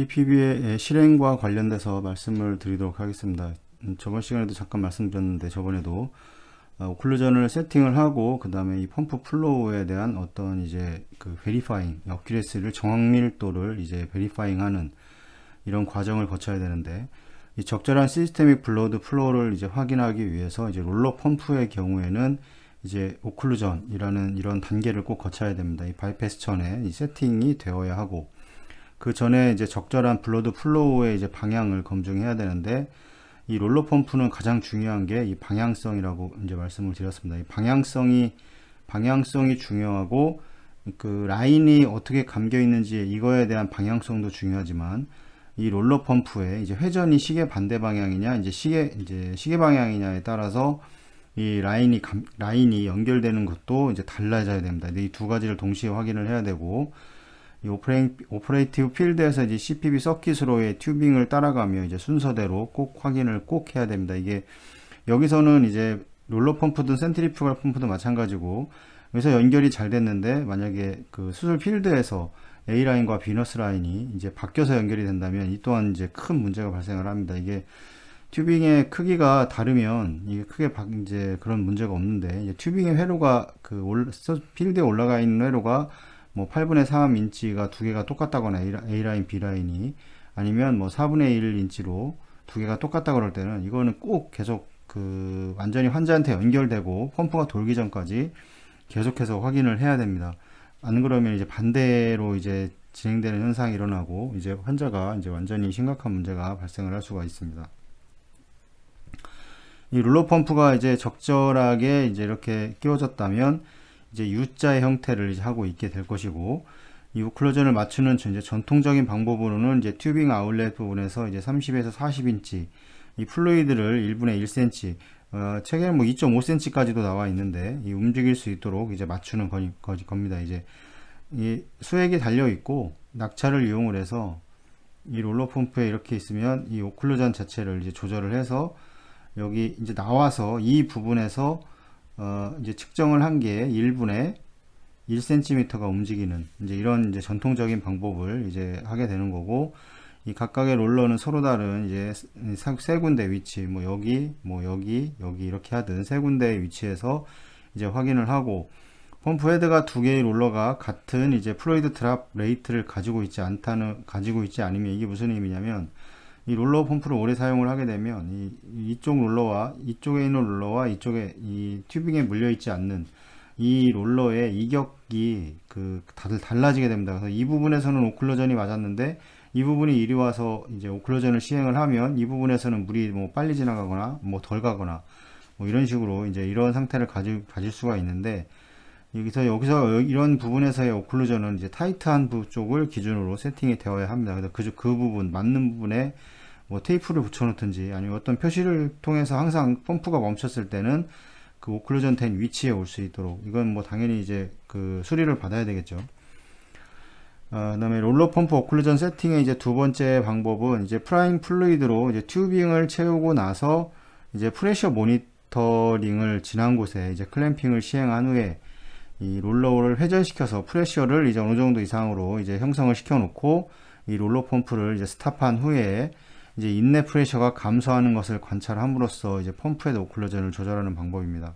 CPB의 실행과 관련돼서 말씀을 드리도록 하겠습니다. 저번 시간에도 잠깐 말씀드렸는데 저번에도 오클루전을 세팅을 하고 그 다음에 이 펌프 플로우에 대한 어떤 이제 그 베리파잉, 어큐레시를 정밀도를 이제 베리파잉하는 이런 과정을 거쳐야 되는데 이 적절한 시스테믹 블러드 플로우를 이제 확인하기 위해서 이제 롤러 펌프의 경우에는 이제 오클루전이라는 이런 단계를 꼭 거쳐야 됩니다. 이 바이패스 전에 이 세팅이 되어야 하고 그 전에 이제 적절한 블러드 플로우의 이제 방향을 검증해야 되는데 이 롤러 펌프는 가장 중요한 게 이 방향성이라고 이제 말씀을 드렸습니다. 이 방향성이 중요하고 그 라인이 어떻게 감겨 있는지 이거에 대한 방향성도 중요하지만 이 롤러 펌프의 이제 회전이 시계 반대 방향이냐 이제 시계 방향이냐에 따라서 이 라인이 연결되는 것도 이제 달라져야 됩니다. 이 두 가지를 동시에 확인을 해야 되고 이 오퍼레이티브 필드에서 이제 CPB 서킷으로의 튜빙을 따라가며 이제 순서대로 꼭 확인을 꼭 해야 됩니다. 이게 여기서는 이제 롤러 펌프든 센트리퓨갈 펌프도 마찬가지고 여기서 연결이 잘 됐는데 만약에 그 수술 필드에서 A 라인과 비너스 라인이 이제 바뀌어서 연결이 된다면 이 또한 이제 큰 문제가 발생을 합니다. 이게 튜빙의 크기가 다르면 이게 크게 이제 그런 문제가 없는데 이제 튜빙의 회로가 그 필드에 올라가 있는 회로가 뭐 8분의 3인치가 두 개가 똑같다거나 A라인, B라인이 아니면 뭐 4분의 1인치로 두 개가 똑같다 그럴 때는 이거는 꼭 계속 그 완전히 환자한테 연결되고 펌프가 돌기 전까지 계속해서 확인을 해야 됩니다. 안 그러면 이제 반대로 이제 진행되는 현상이 일어나고 이제 환자가 이제 완전히 심각한 문제가 발생을 할 수가 있습니다. 이 롤러 펌프가 이제 적절하게 이제 이렇게 끼워졌다면 이제 U자의 형태를 이제 하고 있게 될 것이고 이 오클루전을 맞추는 이제 전통적인 방법으로는 이제 튜빙 아울렛 부분에서 이제 30에서 40인치 이 플루이드를 1분의 1cm 책에는 뭐 2.5cm까지도 나와 있는데 이 움직일 수 있도록 이제 맞추는 겁니다. 이제 이 수액이 달려 있고 낙차를 이용을 해서 이 롤러 펌프에 이렇게 있으면 이 오클루전 자체를 이제 조절을 해서 여기 이제 나와서 이 부분에서 이제 측정을 한 게 1분의 1cm가 움직이는 이제 이런 이제 전통적인 방법을 이제 하게 되는 거고 이 각각의 롤러는 서로 다른 이제 세 군데 위치 뭐 여기 이렇게 하든 세 군데의 위치에서 이제 확인을 하고 펌프 헤드가 두 개의 롤러가 같은 이제 플루이드 드랍 레이트를 가지고 있지 않으면 이게 무슨 의미냐면 이 롤러 펌프를 오래 사용을 하게 되면 이쪽 롤러와 이쪽에 있는 롤러와 이쪽에 이 튜빙에 물려 있지 않는 이 롤러의 이격이 다들 달라지게 됩니다. 그래서 이 부분에서는 오클루전이 맞았는데 이 부분이 이리 와서 이제 오클루전을 시행을 하면 이 부분에서는 물이 뭐 빨리 지나가거나 뭐 덜 가거나 뭐 이런 식으로 이제 이런 상태를 가질 수가 있는데 여기서 이런 부분에서의 오클루전은 이제 타이트한 쪽을 기준으로 세팅이 되어야 합니다. 그래서 그 부분 맞는 부분에 뭐 테이프를 붙여 놓든지 아니면 어떤 표시를 통해서 항상 펌프가 멈췄을 때는 그 오클루전 된 위치에 올 수 있도록 이건 뭐 당연히 이제 그 수리를 받아야 되겠죠. 그다음에 롤러 펌프 오클루전 세팅의 이제 두 번째 방법은 이제 프라임 플루이드로 이제 튜빙을 채우고 나서 이제 프레셔 모니터링을 지난 곳에 이제 클램핑을 시행한 후에 이 롤러를 회전시켜서 프레셔를 이제 어느 정도 이상으로 이제 형성을 시켜 놓고 이 롤러 펌프를 이제 스탑한 후에 이제 인내 프레셔가 감소하는 것을 관찰함으로써 이제 펌프의 오클루전을 조절하는 방법입니다.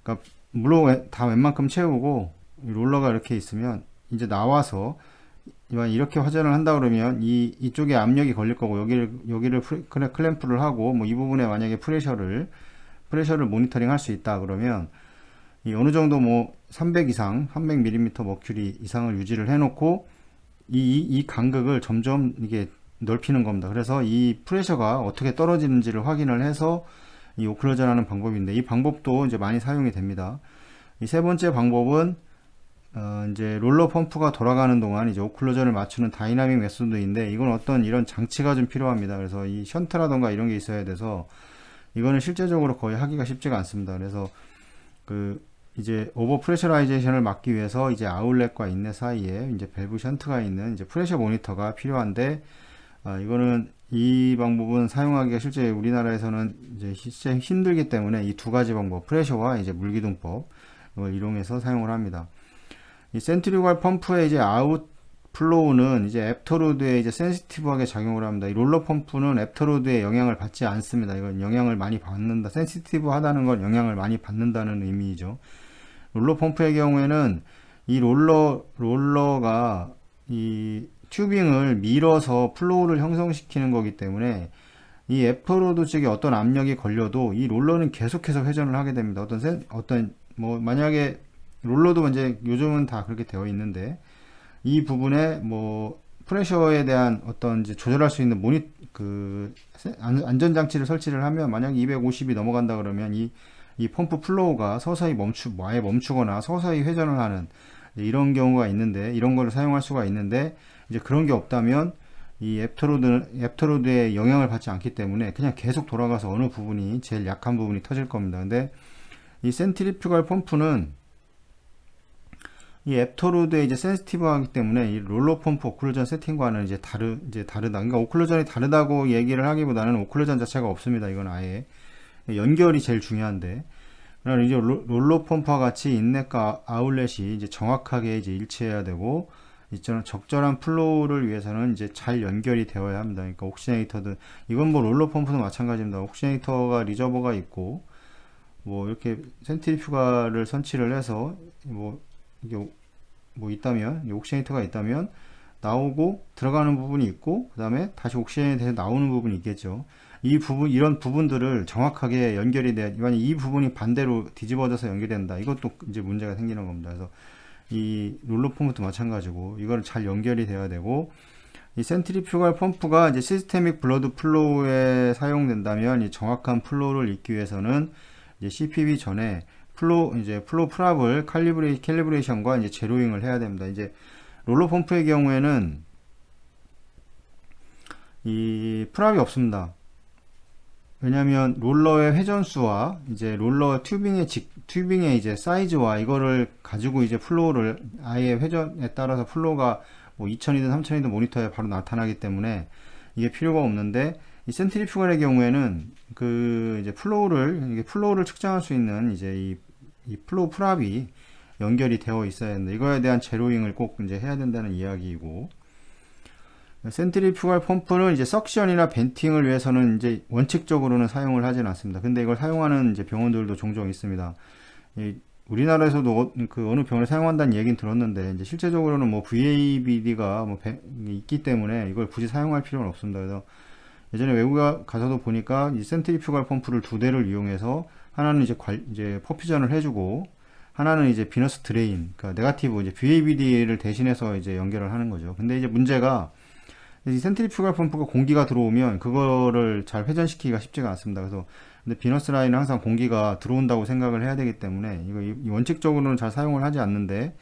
그러니까 물론 다 웬만큼 채우고 이 롤러가 이렇게 있으면 이제 나와서 이렇게 회전을 한다 그러면 이쪽에 압력이 걸릴 거고 여기를 클램프를 하고 뭐 이 부분에 만약에 프레셔를 모니터링 할 수 있다 그러면 이 어느 정도 뭐 300 이상 300mm 머큐리 이상을 유지를 해 놓고 이 간극을 점점 이게 넓히는 겁니다. 그래서 이 프레셔가 어떻게 떨어지는지를 확인을 해서 이 오클루전 하는 방법인데 이 방법도 이제 많이 사용이 됩니다. 이 세 번째 방법은 이제 롤러 펌프가 돌아가는 동안 이제 오클루전을 맞추는 다이나믹 메소드인데 이건 어떤 이런 장치가 좀 필요합니다. 그래서 이 션트라던가 이런 게 있어야 돼서 이거는 실제적으로 거의 하기가 쉽지가 않습니다. 그래서 이제 오버 프레셔라이제이션을 막기 위해서 이제 아울렛과 인렛 사이에 이제 밸브 션트가 있는 이제 프레셔 모니터가 필요한데 이거는 이 방법은 사용하기가 실제 우리나라에서는 이제 실제 힘들기 때문에 이 두 가지 방법 프레셔와 이제 물기둥법 이걸 이용해서 사용을 합니다. 이 센트리fugal 펌프의 이제 아웃 플로우는 이제 애프터로드에 이제 센시티브하게 작용을 합니다. 이 롤러 펌프는 애프터로드에 영향을 받지 않습니다. 이건 영향을 많이 받는다. 센시티브하다는 건 영향을 많이 받는다는 의미죠. 롤러 펌프의 경우에는 이 롤러가 이 튜빙을 밀어서 플로우를 형성시키는 거기 때문에 이 애프터로드 쪽에 어떤 압력이 걸려도 이 롤러는 계속해서 회전을 하게 됩니다. 뭐 만약에 롤러도 이제 요즘은 다 그렇게 되어 있는데 이 부분에 뭐 프레셔에 대한 어떤 이제 조절할 수 있는 안전장치를 설치를 하면 만약 250이 넘어간다 그러면 이 펌프 플로우가 서서히 아예 멈추거나 서서히 회전을 하는 이런 경우가 있는데 이런 걸 사용할 수가 있는데 이제 그런 게 없다면 이 애프터로드에 영향을 받지 않기 때문에 그냥 계속 돌아가서 어느 부분이 제일 약한 부분이 터질 겁니다. 근데 이 센트리퓨갈 펌프는 이 애프터로드에 이제 센시티브하기 때문에 이 롤러 펌프 오클루전 세팅과는 이제 다르다. 그러니까 오클루전이 다르다고 얘기를 하기보다는 오클루전 자체가 없습니다. 이건 아예 연결이 제일 중요한데, 그러나 이제 롤러 펌프와 같이 인넷과 아울렛이 이제 정확하게 이제 일치해야 되고, 적절한 플로우를 위해서는 이제 잘 연결이 되어야 합니다. 그러니까 옥시네이터든 이건 뭐 롤러 펌프도 마찬가지입니다. 옥시네이터가 리저버가 있고, 뭐 이렇게 센트리퓨가를 선치를 해서 이게 뭐 있다면 이 옥시네이터가 있다면 나오고 들어가는 부분이 있고 그 다음에 다시 옥시네이터에 대해서 나오는 부분이 있겠죠. 이런 부분들을 정확하게 연결이 돼야, 만약 이 부분이 반대로 뒤집어져서 연결된다, 이것도 이제 문제가 생기는 겁니다. 그래서 이 롤러 펌프도 마찬가지고 이거는 잘 연결이 돼야 되고, 이 센트리퓨갈 펌프가 이제 시스테믹 블러드 플로우에 사용된다면 이 정확한 플로우를 잇기 위해서는 이제 CPV 전에 플로우 프랍을 캘리브레이션과 이제 제로잉을 해야 됩니다. 이제 롤러 펌프의 경우에는 이 프랍이 없습니다. 왜냐하면 롤러의 회전수와 이제 롤러 튜빙의 이제 사이즈와 이거를 가지고 이제 플로우를 아예 회전에 따라서 플로우가 뭐 2000이든 3000이든 모니터에 바로 나타나기 때문에 이게 필요가 없는데, 이 센트리퓨갈의 경우에는 이제 플로우를 측정할 수 있는 이제 이 플로우 프랍이 연결이 되어 있어야 된다. 이거에 대한 제로잉을 꼭 이제 해야 된다는 이야기이고, 센트리퓨갈 펌프는 이제 석션이나 벤팅을 위해서는 이제 원칙적으로는 사용을 하진 않습니다. 근데 이걸 사용하는 이제 병원들도 종종 있습니다. 우리나라에서도 어느 병원에 사용한다는 얘기는 들었는데, 이제 실제적으로는 뭐 VABD가 있기 때문에 이걸 굳이 사용할 필요는 없습니다. 그래서 예전에 외국에 가서도 보니까 이 센트리퓨갈 펌프를 두 대를 이용해서 하나는 이제 퍼퓨전을 해주고 하나는 이제 비너스 드레인, 그러니까 네가티브 이제 VABD를 대신해서 이제 연결을 하는 거죠. 근데 이제 문제가 이 센트리퓨갈 펌프가 공기가 들어오면 그거를 잘 회전시키기가 쉽지가 않습니다. 그래서 근데 비너스 라인은 항상 공기가 들어온다고 생각을 해야 되기 때문에 이거 원칙적으로는 잘 사용을 하지 않는데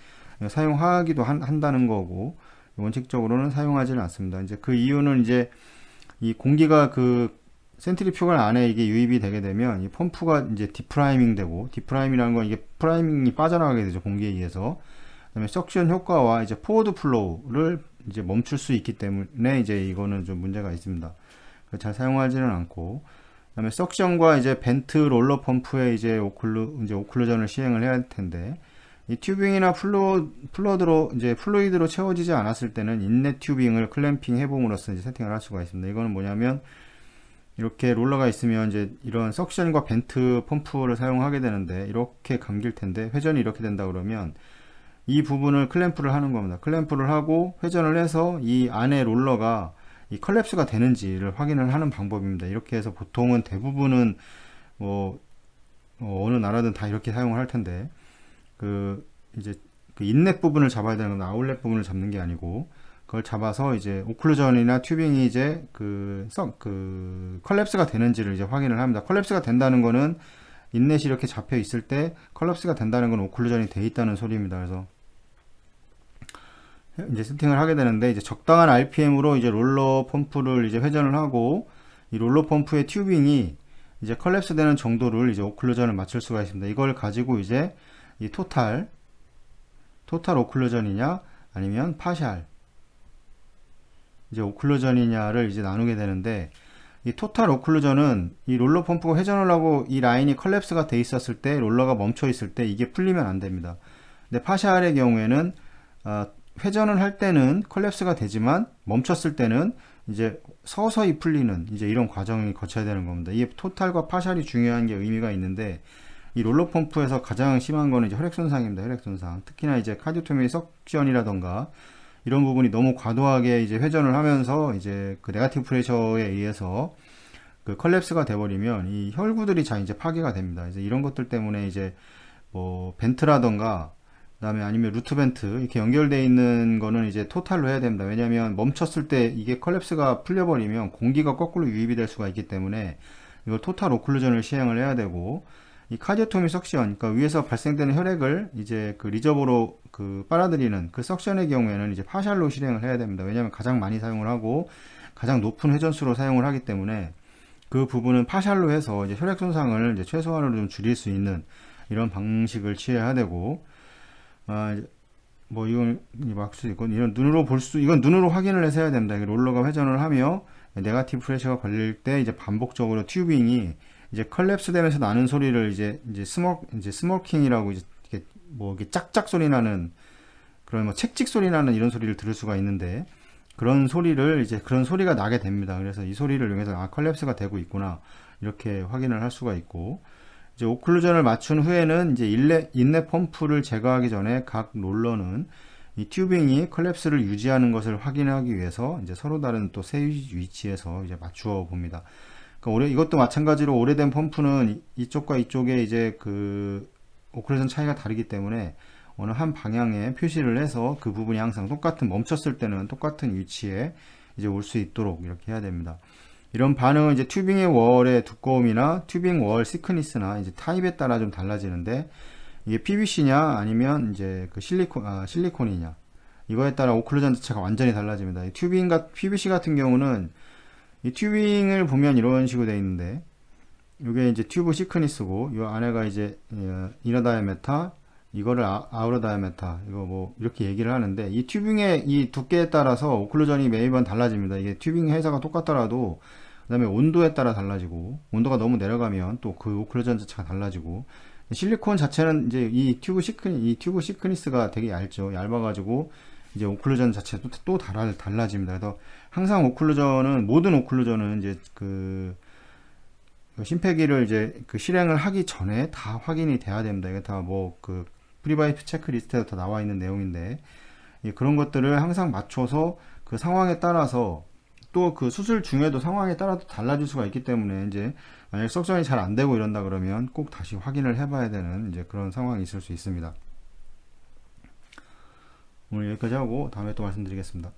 사용하기도 한다는 거고, 원칙적으로는 사용하지는 않습니다. 이제 그 이유는 이제 이 공기가 센트리퓨갈 안에 이게 유입이 되게 되면 이 펌프가 이제 디프라이밍 되고, 디프라이밍이라는 건 이게 프라이밍이 빠져나가게 되죠, 공기에 의해서. 그다음에 석션 효과와 이제 포워드 플로우를 이제 멈출 수 있기 때문에 이제 이거는 좀 문제가 있습니다. 잘 사용하지는 않고, 그다음에 석션과 이제 벤트 롤러 펌프에 이제 오클루전을 시행을 해야 할 텐데, 이 튜빙이나 플루이드로 채워지지 않았을 때는 인넷 튜빙을 클램핑 해봄으로써 이제 세팅을 할 수가 있습니다. 이거는 뭐냐면 이렇게 롤러가 있으면 이제 이런 석션과 벤트 펌프를 사용하게 되는데 이렇게 감길 텐데, 회전이 이렇게 된다 그러면 이 부분을 클램프를 하는 겁니다. 클램프를 하고 회전을 해서 이 안에 롤러가 이 컬랩스가 되는지를 확인을 하는 방법입니다. 이렇게 해서 보통은 대부분은 어느 나라든 다 이렇게 사용을 할 텐데, 이제 인넷 부분을 잡아야 되는 건 아울렛 부분을 잡는 게 아니고, 그걸 잡아서 이제 오클루전이나 튜빙이 이제 컬랩스가 되는지를 이제 확인을 합니다. 컬랩스가 된다는 거는 인넷이 이렇게 잡혀 있을 때 컬랩스가 된다는 건 오클루전이 돼 있다는 소리입니다. 그래서 이제 세팅을 하게 되는데, 이제 적당한 RPM으로 이제 롤러 펌프를 이제 회전을 하고, 이 롤러 펌프의 튜빙이 이제 컬랩스 되는 정도를 이제 오클루전을 맞출 수가 있습니다. 이걸 가지고 이제 이 토탈 오클루전이냐 아니면 파샬 이제 오클루전이냐를 이제 나누게 되는데, 이 토탈 오클루전은 이 롤러 펌프가 회전을 하고 이 라인이 컬랩스가 돼 있었을 때, 롤러가 멈춰 있을 때 이게 풀리면 안 됩니다. 근데 파샬의 경우에는 회전을 할 때는 컬랩스가 되지만 멈췄을 때는 이제 서서히 풀리는 이제 이런 과정이 거쳐야 되는 겁니다. 이 토탈과 파샬이 중요한 게 의미가 있는데, 이 롤러 펌프에서 가장 심한 거는 이제 혈액 손상입니다. 혈액 손상. 특히나 이제 카디오토미 석션이라던가 이런 부분이 너무 과도하게 이제 회전을 하면서 이제 그 네거티브 프레셔에 의해서 그 컬랩스가 돼버리면 이 혈구들이 자 이제 파괴가 됩니다. 이제 이런 것들 때문에 이제 뭐 벤트라던가 그다음에 아니면 루트 벤트 이렇게 연결되어 있는 거는 이제 토탈로 해야 됩니다. 왜냐하면 멈췄을 때 이게 컬랩스가 풀려버리면 공기가 거꾸로 유입이 될 수가 있기 때문에 이걸 토탈 오클루전을 시행을 해야 되고, 이 카디오토미 석션, 그러니까 위에서 발생되는 혈액을 이제 그 리저버로 그 빨아들이는 그 석션의 경우에는 이제 파샬로 실행을 해야 됩니다. 왜냐하면 가장 많이 사용을 하고 가장 높은 회전수로 사용을 하기 때문에 그 부분은 파샬로 해서 이제 혈액 손상을 이제 최소한으로 좀 줄일 수 있는 이런 방식을 취해야 되고, 뭐 이건 막 수 있고 이런 눈으로 볼 수, 이건 눈으로 확인을 해서 해야 됩니다. 롤러가 회전을 하며 네거티브 프레셔가 걸릴 때 이제 반복적으로 튜빙이 이제 컬랩스 되면서 나는 소리를 이제 스모킹이라고 이제 이렇게 뭐 이게 짝짝 소리 나는 그런 뭐 책직 소리 나는 이런 소리를 들을 수가 있는데, 그런 소리를 이제 그런 소리가 나게 됩니다. 그래서 이 소리를 이용해서 컬랩스가 되고 있구나 이렇게 확인을 할 수가 있고, 이제 오클루전을 맞춘 후에는 이제 인랩 펌프를 제거하기 전에 각 롤러는 이 튜빙이 컬랩스를 유지하는 것을 확인하기 위해서 이제 서로 다른 또 세 위치에서 이제 맞추어 봅니다. 그러니까 이것도 마찬가지로 오래된 펌프는 이쪽과 이쪽에 이제 그 오클루전 차이가 다르기 때문에 어느 한 방향에 표시를 해서 그 부분이 항상 똑같은, 멈췄을 때는 똑같은 위치에 이제 올 수 있도록 이렇게 해야 됩니다. 이런 반응은 이제 튜빙의 월의 두꺼움이나 튜빙 월 시크니스나 이제 타입에 따라 좀 달라지는데, 이게 PVC냐 아니면 이제 그 실리콘이냐 이거에 따라 오클루전 자체가 완전히 달라집니다. PVC 같은 경우는 이 튜빙을 보면 이런 식으로 되어 있는데, 이게 이제 튜브 시크니스고 이 안에가 이제 이너 다이아메타, 이거를 아우터 다이아메타, 이거 뭐 이렇게 얘기를 하는데, 이 튜빙의 이 두께에 따라서 오클루전이 매번 달라집니다. 이게 튜빙 회사가 똑같더라도 그 다음에 온도에 따라 달라지고, 온도가 너무 내려가면 또 그 오클루전 자체가 달라지고, 실리콘 자체는 이제 이 튜브 시크니스가 되게 얇아가지고 이제 오클루전 자체도 또 달라집니다. 그래서 항상 모든 오클루전은 이제 그 심폐기를 이제 그 실행을 하기 전에 다 확인이 돼야 됩니다. 이게 다 뭐 그 프리바이프 체크리스트에 다 나와 있는 내용인데, 그런 것들을 항상 맞춰서 그 상황에 따라서 또 그 수술 중에도 상황에 따라서 달라질 수가 있기 때문에, 이제 만약 석션이 잘 안 되고 이런다 그러면 꼭 다시 확인을 해봐야 되는 이제 그런 상황이 있을 수 있습니다. 오늘 여기까지 하고 다음에 또 말씀드리겠습니다.